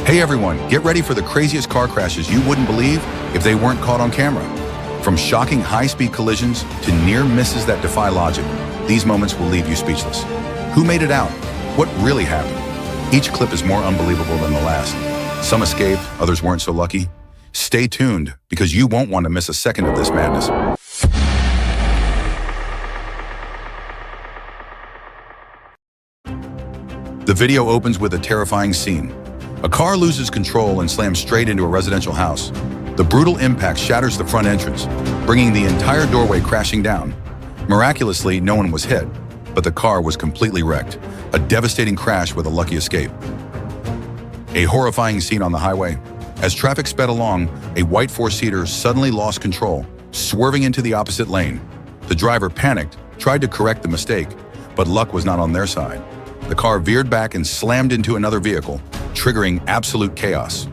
Hey everyone, get ready for the craziest car crashes you wouldn't believe if they weren't caught on camera. From shocking high-speed collisions to near misses that defy logic, these moments will leave you speechless. Who made it out? What really happened? Each clip is more unbelievable than the last. Some escaped, others weren't so lucky. Stay tuned, because you won't want to miss a second of this madness. The video opens with a terrifying scene. A car loses control and slams straight into a residential house. The brutal impact shatters the front entrance, bringing the entire doorway crashing down. Miraculously, no one was hit, but the car was completely wrecked, a devastating crash with a lucky escape. A horrifying scene on the highway. As traffic sped along, a white four-seater suddenly lost control, swerving into the opposite lane. The driver panicked, tried to correct the mistake, but luck was not on their side. The car veered back and slammed into another vehicle, triggering absolute chaos.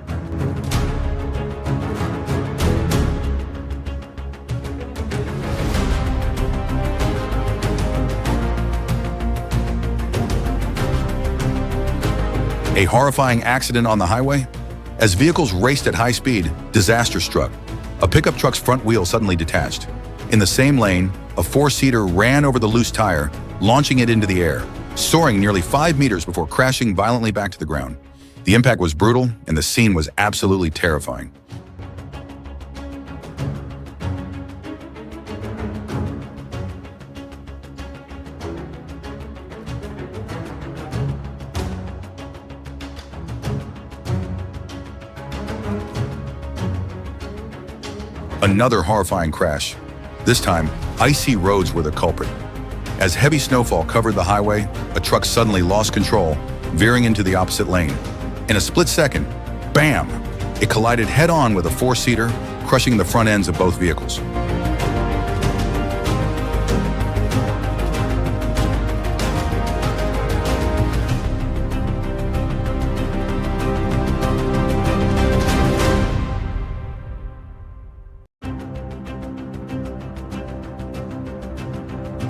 A horrifying accident on the highway? As vehicles raced at high speed, disaster struck. A pickup truck's front wheel suddenly detached. In the same lane, a four-seater ran over the loose tire, launching it into the air, soaring nearly 5 meters before crashing violently back to the ground. The impact was brutal, and the scene was absolutely terrifying. Another horrifying crash. This time, icy roads were the culprit. As heavy snowfall covered the highway, a truck suddenly lost control, veering into the opposite lane. In a split second, bam! It collided head-on with a four-seater, crushing the front ends of both vehicles.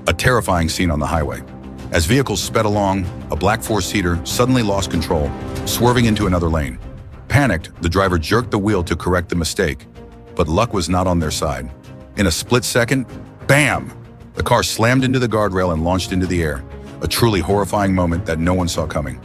A terrifying scene on the highway. As vehicles sped along, a black four-seater suddenly lost control, swerving into another lane. Panicked, the driver jerked the wheel to correct the mistake, but luck was not on their side. In a split second, bam! The car slammed into the guardrail and launched into the air, a truly horrifying moment that no one saw coming.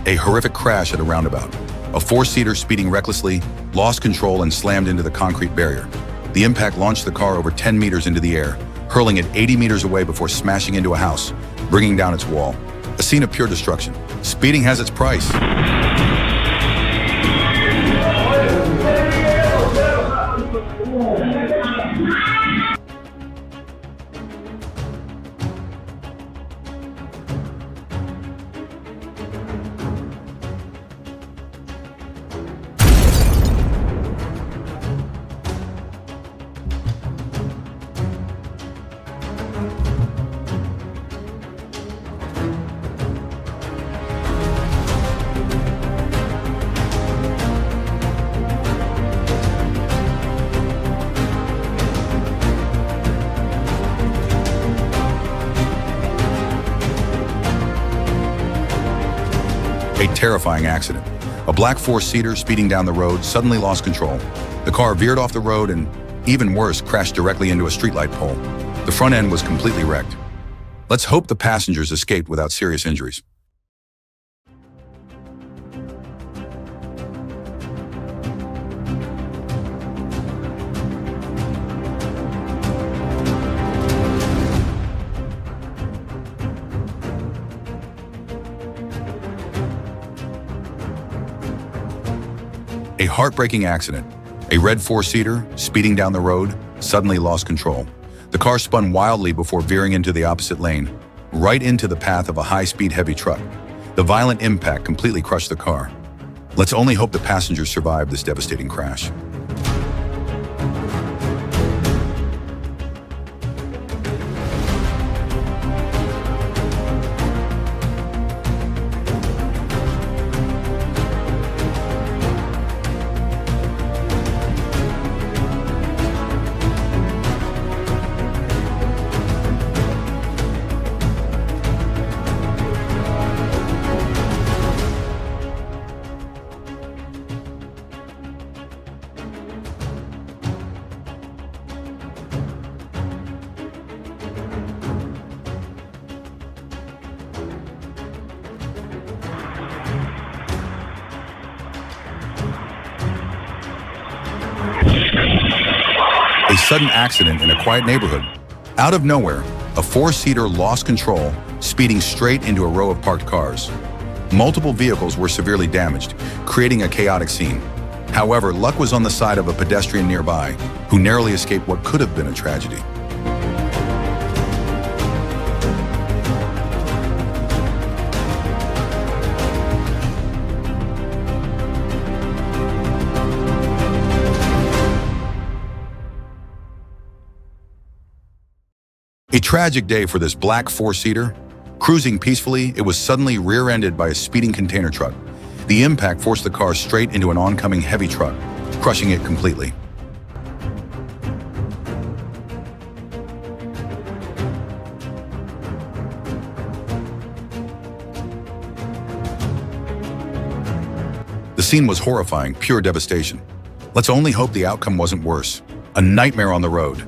A horrific crash at a roundabout. A four-seater speeding recklessly, lost control and slammed into the concrete barrier. The impact launched the car over 10 meters into the air, hurling it 80 meters away before smashing into a house, bringing down its wall. A scene of pure destruction. Speeding has its price. A terrifying accident. A black four-seater speeding down the road suddenly lost control. The car veered off the road and, even worse, crashed directly into a streetlight pole. The front end was completely wrecked. Let's hope the passengers escaped without serious injuries. A heartbreaking accident. A red four-seater, speeding down the road, suddenly lost control. The car spun wildly before veering into the opposite lane, right into the path of a high-speed heavy truck. The violent impact completely crushed the car. Let's only hope the passengers survived this devastating crash. sudden accident in a quiet neighborhood. Out of nowhere, a four-seater lost control, speeding straight into a row of parked cars. Multiple vehicles were severely damaged, creating a chaotic scene. However, luck was on the side of a pedestrian nearby, who narrowly escaped what could have been a tragedy. A tragic day for this black four-seater. Cruising peacefully, it was suddenly rear-ended by a speeding container truck. The impact forced the car straight into an oncoming heavy truck, crushing it completely. The scene was horrifying, pure devastation. Let's only hope the outcome wasn't worse. A nightmare on the road.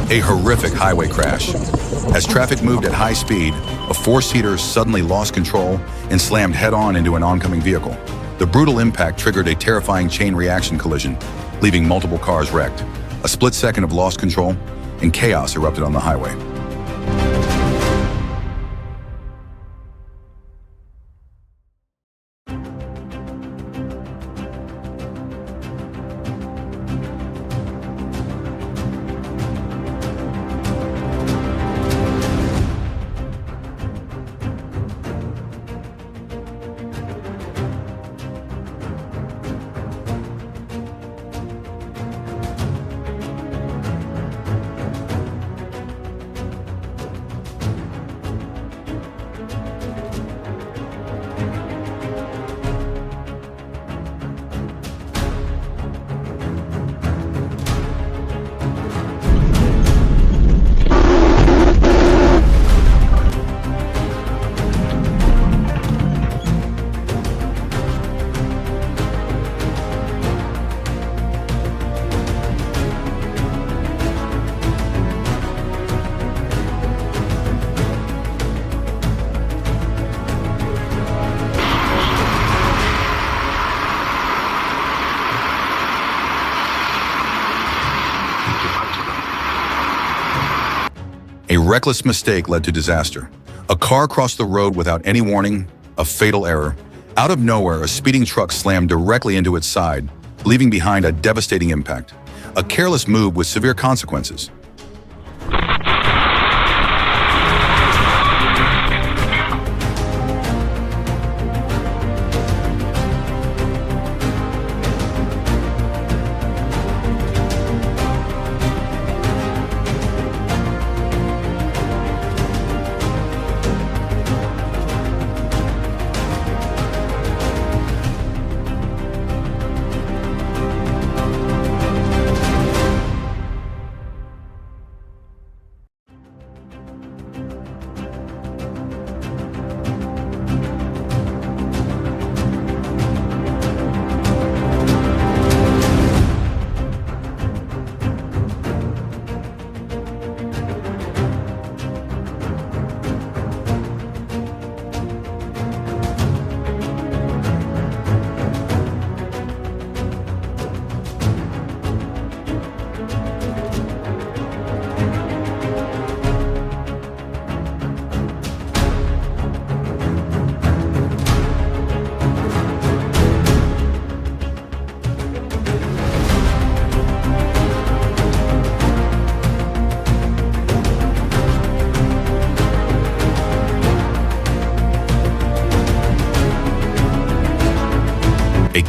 A horrific highway crash. As traffic moved at high speed, a four-seater suddenly lost control and slammed head-on into an oncoming vehicle. The brutal impact triggered a terrifying chain reaction collision, leaving multiple cars wrecked. A split second of lost control, and chaos erupted on the highway. A reckless mistake led to disaster. A car crossed the road without any warning, a fatal error. Out of nowhere, a speeding truck slammed directly into its side, leaving behind a devastating impact. A careless move with severe consequences.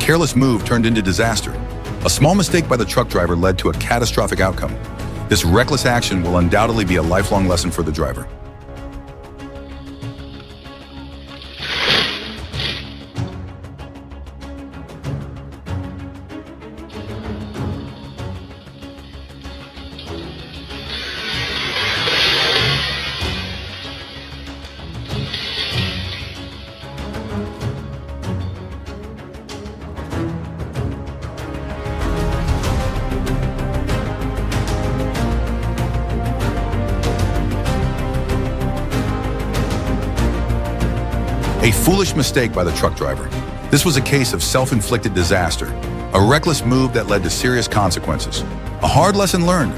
careless move turned into disaster. A small mistake by the truck driver led to a catastrophic outcome. This reckless action will undoubtedly be a lifelong lesson for the driver. A foolish mistake by the truck driver. This was a case of self-inflicted disaster, a reckless move that led to serious consequences. A hard lesson learned.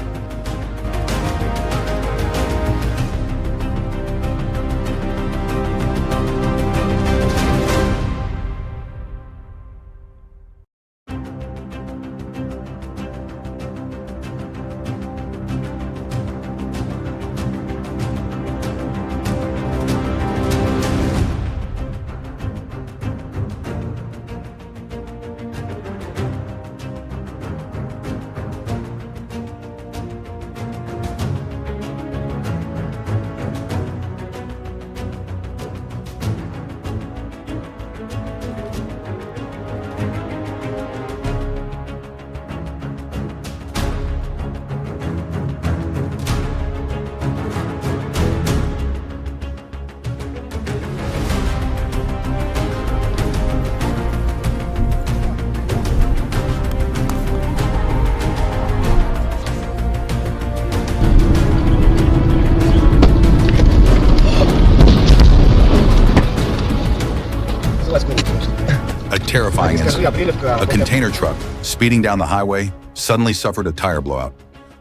A terrifying incident. A container truck, speeding down the highway, suddenly suffered a tire blowout.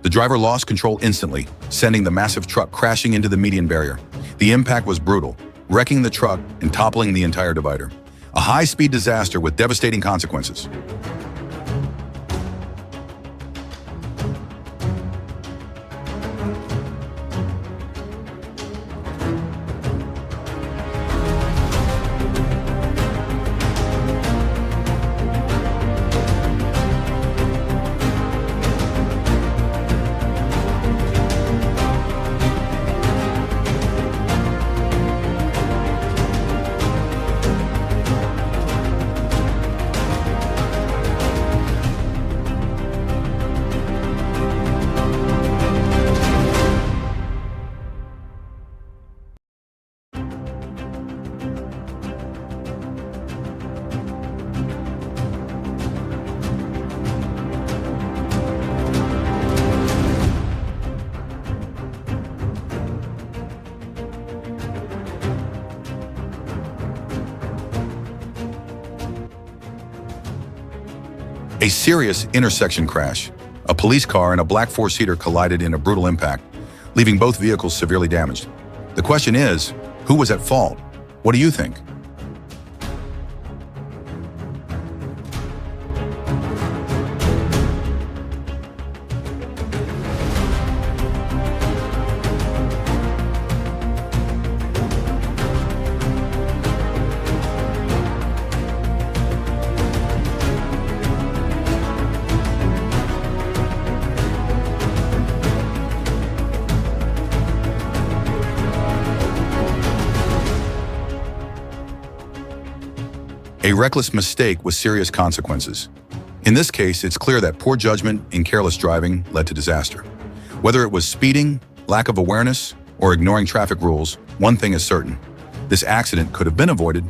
The driver lost control instantly, sending the massive truck crashing into the median barrier. The impact was brutal, wrecking the truck and toppling the entire divider. A high-speed disaster with devastating consequences. A serious intersection crash. A police car and a black four-seater collided in a brutal impact, leaving both vehicles severely damaged. The question is, who was at fault? What do you think? A reckless mistake with serious consequences. In this case, it's clear that poor judgment and careless driving led to disaster. Whether it was speeding, lack of awareness, or ignoring traffic rules, one thing is certain: this accident could have been avoided.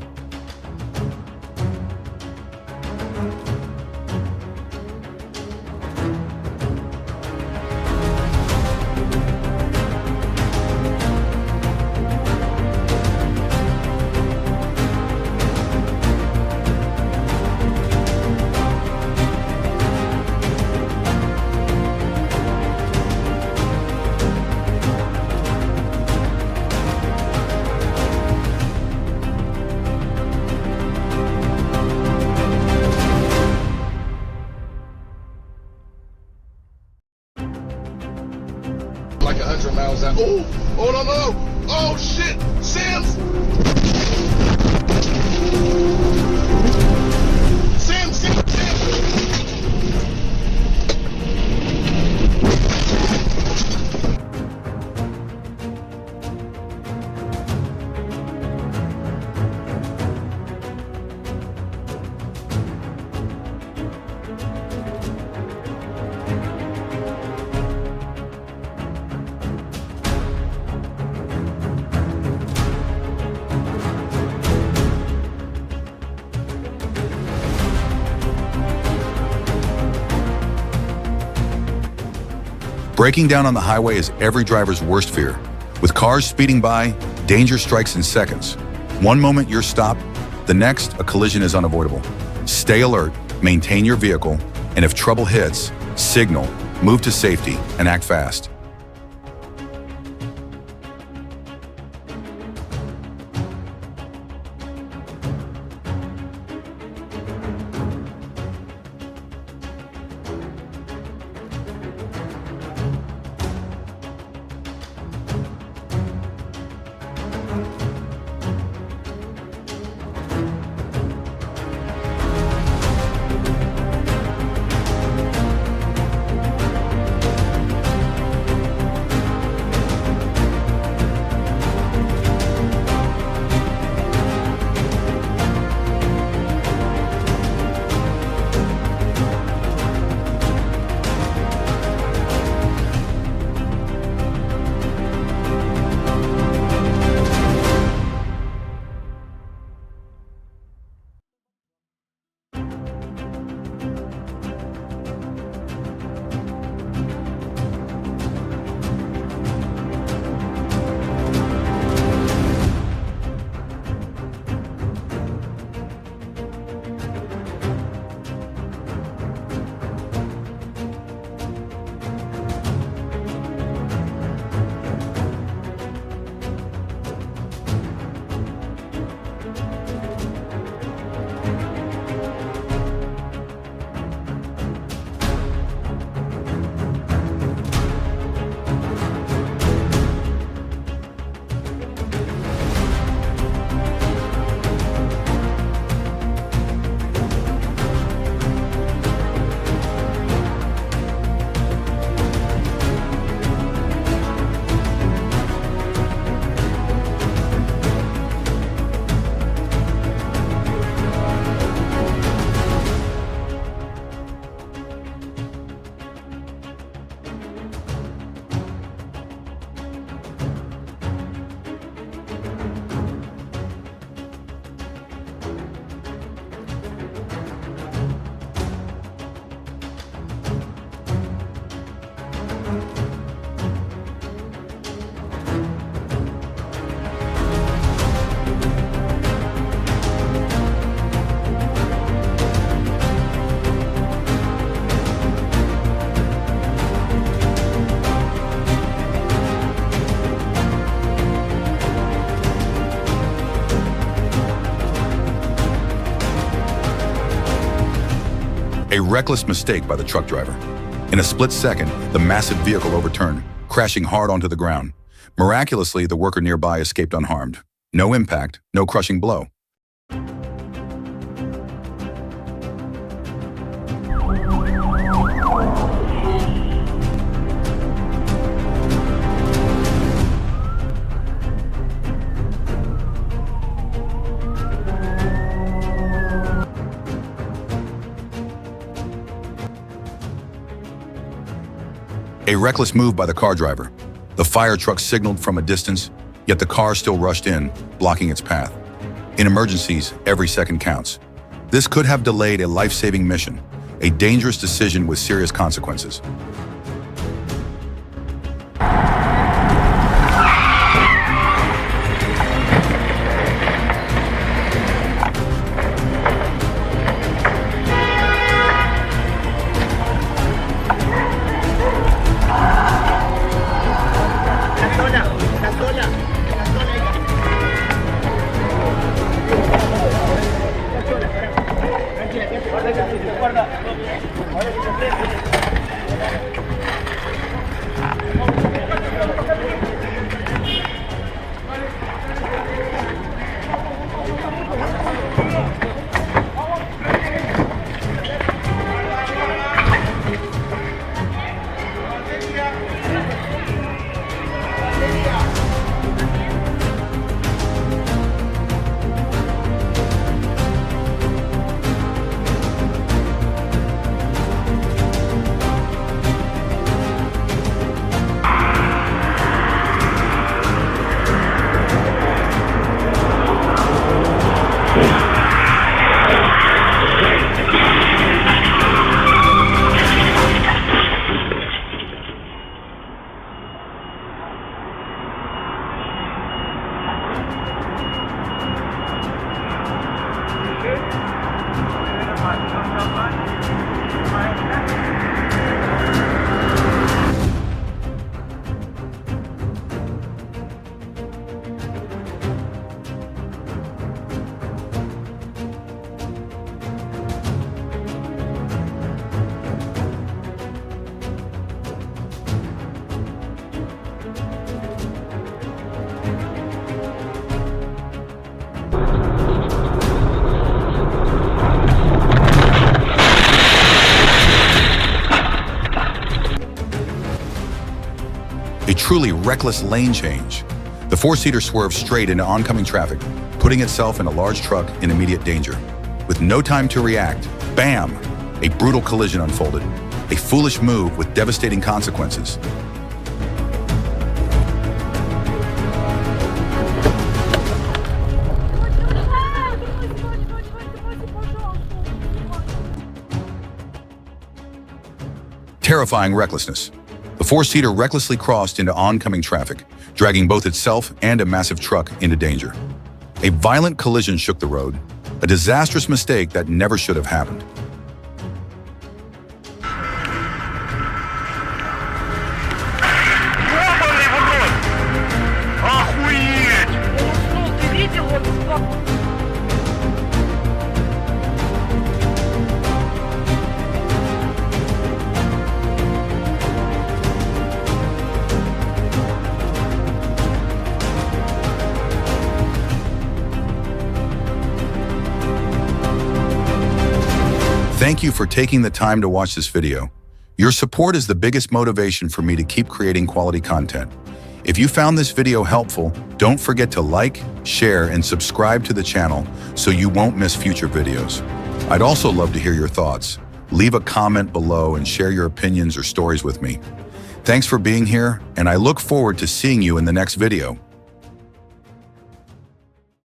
Like 100 miles out. Oh no, no. Oh shit, Sam. Breaking down on the highway is every driver's worst fear. With cars speeding by, danger strikes in seconds. One moment you're stopped, the next a collision is unavoidable. Stay alert, maintain your vehicle, and if trouble hits, signal, move to safety, and act fast. A reckless mistake by the truck driver. In a split second, the massive vehicle overturned, crashing hard onto the ground. Miraculously, the worker nearby escaped unharmed. No impact, no crushing blow. A reckless move by the car driver. The fire truck signaled from a distance, yet the car still rushed in, blocking its path. In emergencies, every second counts. This could have delayed a life-saving mission, a dangerous decision with serious consequences. A truly reckless lane change. The four-seater swerved straight into oncoming traffic, putting itself in a large truck in immediate danger. With no time to react, bam! A brutal collision unfolded. A foolish move with devastating consequences. Terrifying recklessness. The four-seater recklessly crossed into oncoming traffic, dragging both itself and a massive truck into danger. A violent collision shook the road, a disastrous mistake that never should have happened. Thank you for taking the time to watch this video. Your support is the biggest motivation for me to keep creating quality content. If you found this video helpful, don't forget to like, share, and subscribe to the channel so you won't miss future videos. I'd also love to hear your thoughts. Leave a comment below and share your opinions or stories with me. Thanks for being here, and I look forward to seeing you in the next video.